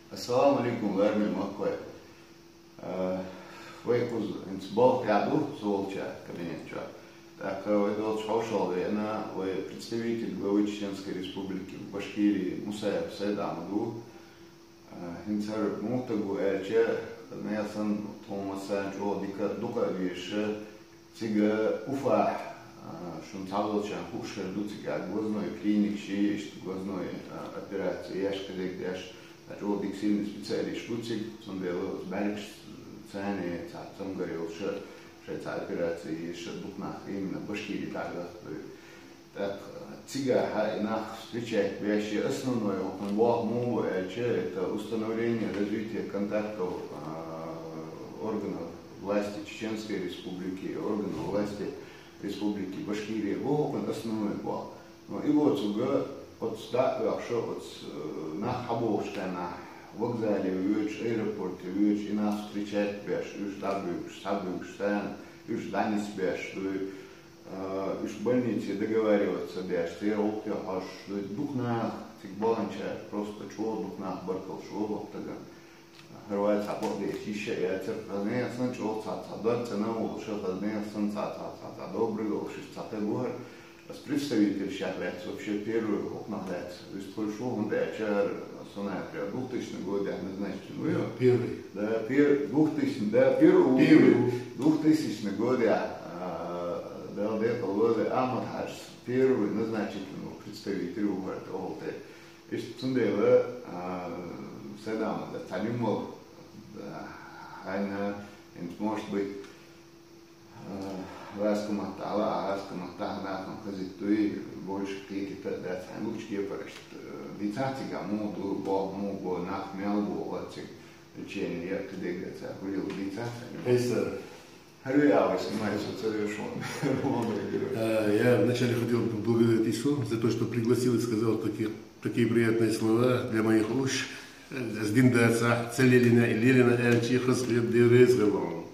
Assalamu alaikum, Larmi Makwe. Vaikus ins Балкаду, Солча, кабинетча. Так, это Шаушалвена, представитель главы Чеченской Республики в Башкирии Мусаев Сайдамаду. Инцар Мухтагу Эльче, Неясан Томаса Джодика, Дука Више, Цига Уфа, Шунтаволчан, Хушер, Дуцика, глазной клиник, Шиешт, глазной операции, Яшка, Дегдяш. Родик сильный специалист Шуцик, Сондело, Сберегш, Цены, Цам говорил, что эта операция есть духнах именно в Башкирии тогда. Так, цига нах встречает вещи основное, это установление развития контактов органов власти Чеченской Республики, органов власти Республики Башкирия, вот основной был. И вот сюда от статуя, что вот на Хабовской, на вокзале, в аэропорте, и нас встречает беш, и штабы, и ждание беш, и в больнице договариваться беш, и опты, аж дух на тик баланча, просто чего дух на баркал, чего вот тогда. Герой сапоги, еще я церковный, сначала цаца, цена улучшила, цаца, добрый, цаца, гор. Представитель сейчас вообще первый окна дать. То есть большого он дает, основная 2000 год, я не знаю, что ну первый. Да, 2000, да, первый 2000 год я дал этого года Амадхаш, первый назначительный представитель города Олты. И что Сундела Садама, да, Талимов, она, может быть, Раскоматала, хазитуи больше какие-то да, лучки порашт. Дитатига моду бог нах мелбу латик лечение я когда где-то говорил дитатига. Я вначале хотел поблагодарить Ису за то, что пригласил и сказал такие приятные слова для моих уш. С Диндаса, Целелина и Лелина Эльчихас Ледерезгалом.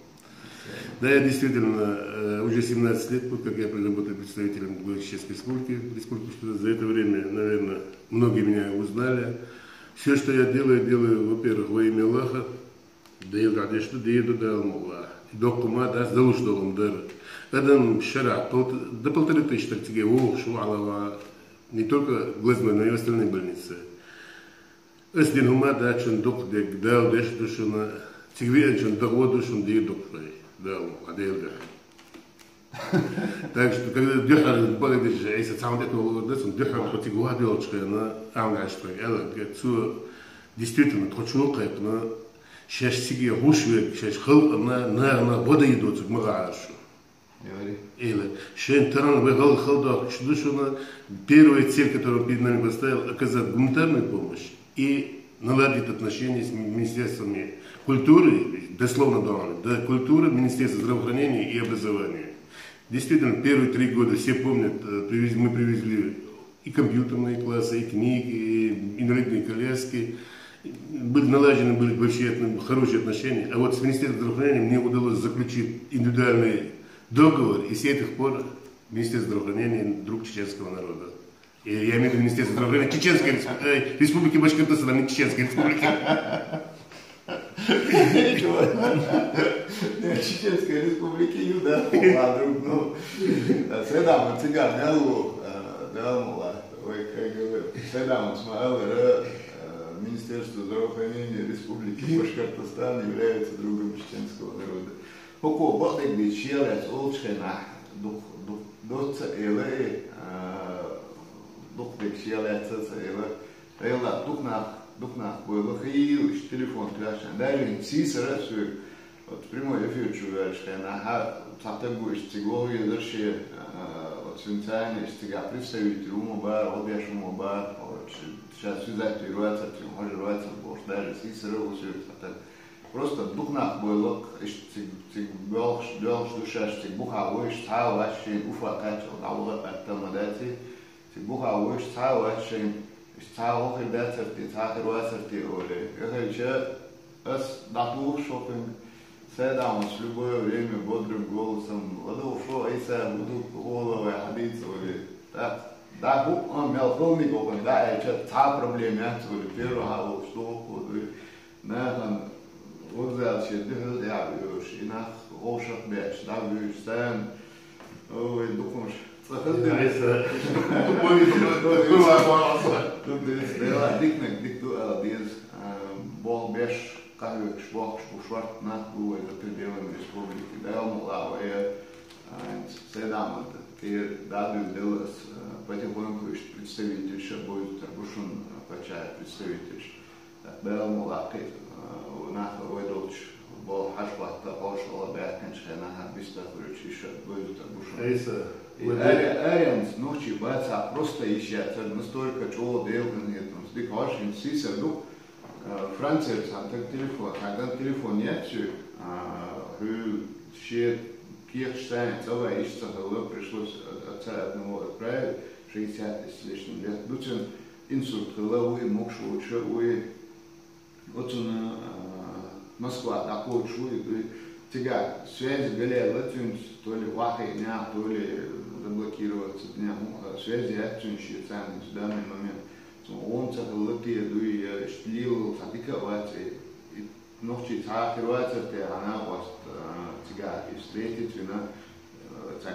Да, я действительно уже 17 лет, как я работаю представителем Чеченской Республики, что за это время, наверное, многие меня узнали. Все, что я делаю, во-первых, во имя Аллаха, да я рад, что да еду до Алмула. Докума, да, с Далуштовым, да. Адам Шара, до 1500 так тебе, Шуалова, не только глазной, но и остальные больницы. Эсдингума, да, чон док, да, деш душуна, тигве, чон догоду, шон да едок. Да, аделга. Так что когда дюхар багдиш, если сам это уловится, дюхар потигуа делочка, на амгашпа, это гетсу действительно тхочулка, на сейчас сиги гушвек, сейчас хал, на вода идут к магашу. Или шен таран выгал халда, что на первая цель, которую перед нами поставил, оказать гуманитарную помощь и наладить отношения с министерствами культуры, дословно да, культуры, Министерства здравоохранения и образования. Действительно, первые 3 года, все помнят, мы привезли и компьютерные классы, и книги, и инвалидные коляски. Налажены были вообще хорошие отношения. А вот с Министерством здравоохранения мне удалось заключить индивидуальный договор, и с этих пор Министерство здравоохранения друг чеченского народа. И я имею в виду Министерство здравоохранения Чеченской Республики Башкортостан, а не Чеченской Республики. Чеченской Республики Юда, ну, Седам, цыган, да, Седам, Министерство здравоохранения Республики Башкортостан является другом чеченского народа. Поко бахтек где челят, олчхена, доца эле, духтек челят, эле, духнах, было хил, телефон пляшен, даже сисера все. Вот прямой эфир чувствуешь, что на цатагуешь цегловые дальше вот свинцане, стига представитель умоба, обяж умоба, сейчас связать рваться, может рваться, больше даже сисера все это. Просто духнах было, циг белш душа, циг бухавой, сталашин, уфакачил, даула оттамадати, циг бухавой, сталашин, стал ребята, цахарвасерти, оле. Я хочу ас датур шопинг. Седам с любое время бодрым голосом, воду шо, айса, буду головой ходить, так, Да, он имел холмиков, да, и что-то та проблема, первого что, на вот взял себе дыхал, я вижу, и на ошах беч, да, вижу, стэн, ой, думаешь, Бог беш, как Бог шварт на дуе за пределами республики, да, он лавая, седам, ты дadu делас потихоньку представительша будет Тарбушин почая представительш. Бел мулакит нах выдолч бол хашватта ошла бэкеншэ нах бистахуричиша будет Тарбушин. Арианс ночи баца просто ищет, настолько чего делган нет, стик вашин сисер дух Франция сам так телефон, когда телефон нет, все Kirchstein, целая ищется, пришлось отца одного отправить, 60 с лишним лет. Дутин инсульт, головы, мокшу, учу, вот он Москва, такой учу, тяга, связь галея, то ли вахай дня, то ли заблокироваться дня, связи отчунщи, в данный момент. Он цахалыки, дуй, штлил, сатиковать, ночи цахировать, она вас тяга, и встретить,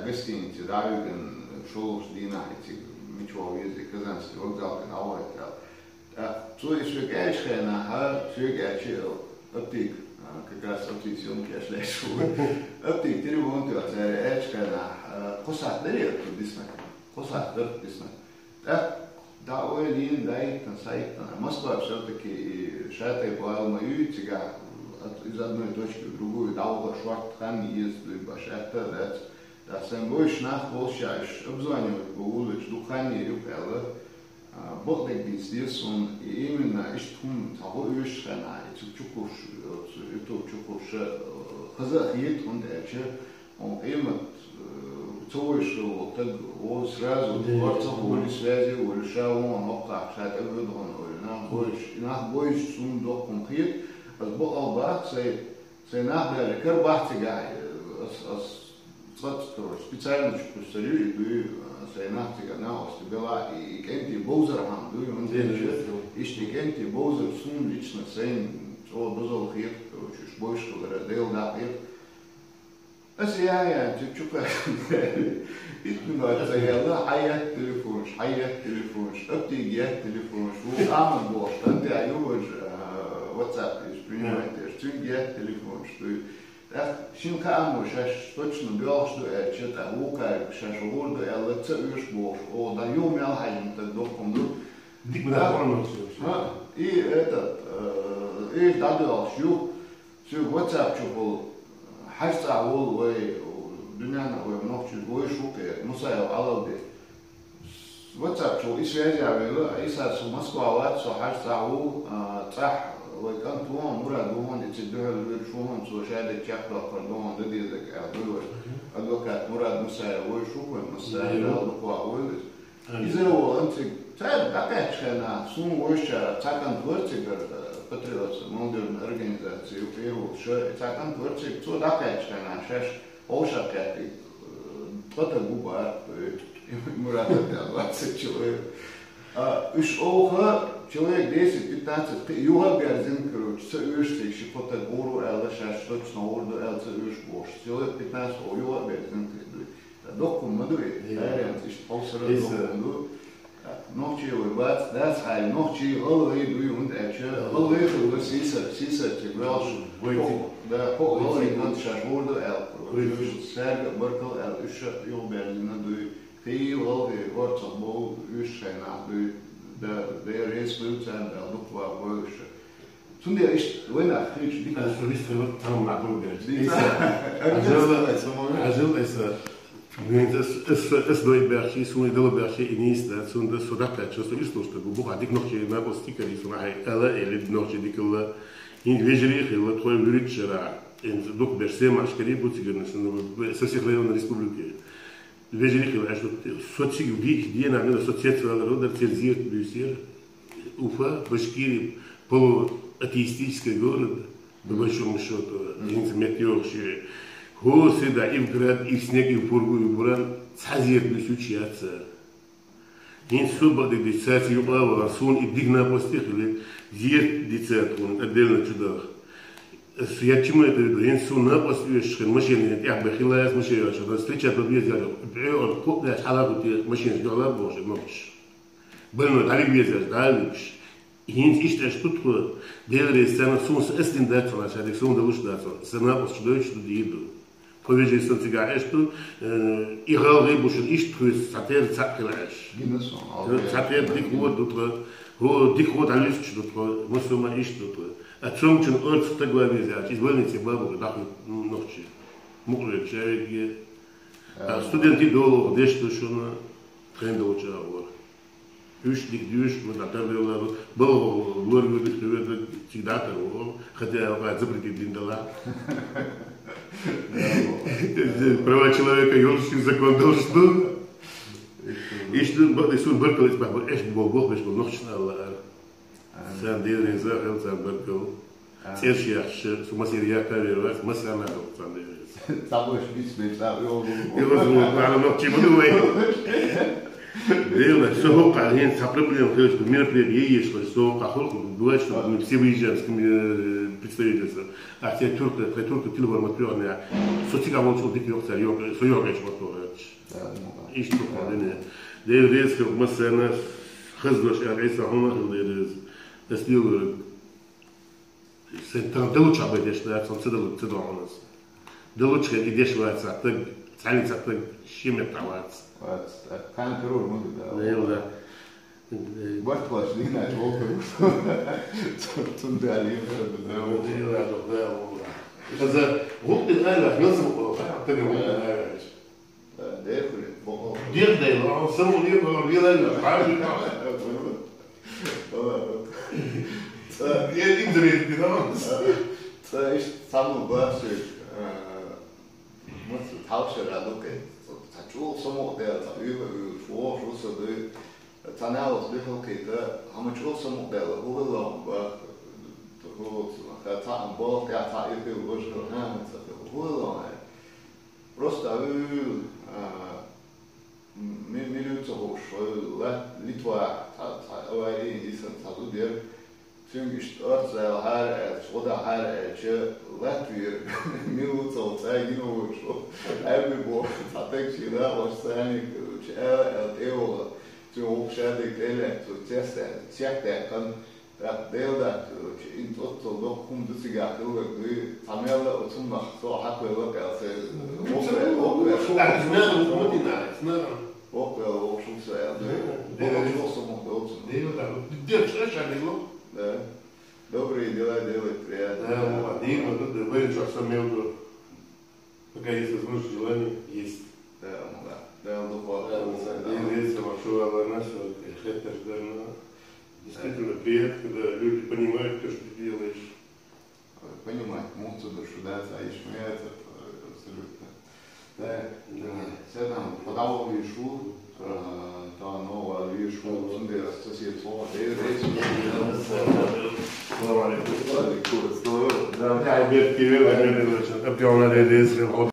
гостиницы, да, шел Дина, эти мечевого языка Казанский вокзал, канал, то есть свекающая на свекающая оптик, как раз оптик съемки я шлейшу, оптик, телефон, ты оцаряешка на косат, дарит, дисна, косат, дисна. Да, ой, лин, дай, сайт, Москва все-таки шатай по мою тяга из одной точки в другую, долго швартхан ездит, башахта, да. Да, сам будешь нахвощаешь, обзванивать по улице, духание рюкала, Бог так здесь он именно иштун того ишхана, чукуш, хазах ед он дальше, он именно цоишь так он сразу дворца воли связи, воли шаун, опка, шат обводон, нах боишь сундук конкрет, а Бог албах сей нахбер карбахтигай, специально чукусарю и ду сайнахтига на остебела и кенти боузерхам ду он делает ишти кенти боузер сун лично сейн о бузол хит чуш больше дел да хит я чука итнуга я хаят телефон оптигия телефон что аман бош танте аюж WhatsApp принимаете штингия телефон что Шинка аму шаш точно бел что что-то лука шаш гордо я лецеешь бош о да юм я хайм так доком ду и этот и дадал шу WhatsApp чупол хашта ол ой дуняна ой ночью ой шуке мусая алалде WhatsApp чу и связь авела и са с Москва со хашта ол трах وكان طوان مراد وهون يتدهل ويرشوهم سو شهادة شكله قردوهم ضد يدك أدوش أدوكات مراد مسايا ويشوفه مسايا لقوا أولد إذا هو أنت تعرف أكيد شنا سون ويشة تاكن تورتيك باتريوتس مودرن أورجانيزاتي وفيرو شو تاكن تورتيك تو أكيد شنا شاش أوشا كاتي تقطع بوبار مراد أدوات سجوا إيش أوها человек 10-15, юга бязин, короче, цеюшься, еще кто-то гору, элла, шаш, точно орду, эл, цеюш бош. Человек 15, юга бязин, докум мадует, ариант, еще полсера докум, ночи выбац, да, схай, ночи, голы иду, und эче, голы иду, сиса, тиграл, да, голы иду, шаш, орду, эл, серга, баркал, эл, еще юга бязин, ду, хей, голы, ворцал, бол, юшайна, ду, da reis flucht sein, da noch war wohl. Tun der ist, wenn er kriegt, die das ist für Tom Macbeth. Also es doi berchi, su delo berchi inista, su da sodaka, что isto что буха дик ночи на постика и суна ela ele ночи дикла in вежерих или твой вричера in дух берсема шкари бутигерна со всех районов республики. Вежерих или что соци где на ассоциация народов терзиет бюсер Уфа, Башкирия, полуатеистический город, по большому счету, инцеметёршие, всегда и в град, и в снег, и в пургу, и в буран, цазиет бюс учатся. Ин субба де дицати юбава сун и дигна постихли зиет дицат он отдельно чудах. Я чему это веду? Ин сун на постишь машины я бахилас машина, что встреча подъезда. Он купляет халабу машины ждала боже, ночь. Было далеко въезжать, дальше. Ин иште штутку делали сцену сун с эстин датсон, а шадик сун да луч датсон. Сцена постчудович что диеду. Повежи сон цигара, что играл рыбушен ишт сатер цакелаш. Сатер диквод дутро, го диквод алюсч дутро, мусума ишт дутро. А чем чин орц в такой везя, из больницы бабу дахнут ночи. Мукле человек. Студенты долго дешто шуна тренда учава. Üşlik düş mü da tabiyorlar. Bu gloriyoduk tüvede всегда того, хотя я запретить дала. Права человека ёрший закон должен. И что Иисус баркалось бабу, эш Бог беш ночна Аллах. Сам делает за сам баркал. Сершия, сумасирия карьера, масана сам делает. Там уж бить да, его. Его ночи мы Дело, все хока, они сопрыгнули, что мероприятие есть, что хохолку, бывает, что мы все выезжаем с представительством, а те турки телефон материальные, соцсети он что дикий оксар, соёгач мотор, и что ходили. Дело резко, мы с нас хазлош, а рейса хомахил, дело, стил, там делучше обойдешь, да, сам цедал у нас. Делучше идешь в отца, так царится, так щемет таваться. Kein Terror, muss ich da. Nee, oder? Was liegt nicht hoch zum Berlin. Nee, oder doch da, oder? Also, ruft den einer, ich muss auch, der ruft den einer. Der, der, само lieber, wie lange, я Индрид, genau. Das ist само бывший, Tauscher, okay. Чул само да шо се да таналос бихокета ама чул само да хулам ба то та бол та и был уже хамца хулам просто минута шо Литва та авари исан тазудер Tüngisch Ortseil her oder her Latvia minuto tagino show everybody ateksi da ostani eola to opshadik ele to test check that kan dat deel dat in tot nog komt de sigaar de tamela otum nach so hat wir ook als ook wel zo zijn de ook zo moet ook Да. Добрые дела делать приятно. Да, один, вот тут вырежу, что между, пока есть возможность, желание есть. Да, да. Да, духовно. И здесь маршрут Аллаха, это действительно приятно, когда люди понимают то, что ты делаешь. Понимать, муцу душу, да, а ишмеется абсолютно. Да, все там подавал вишу, то новое вишу, цунде сосед слово, Да, я обед кивил, обед, обед,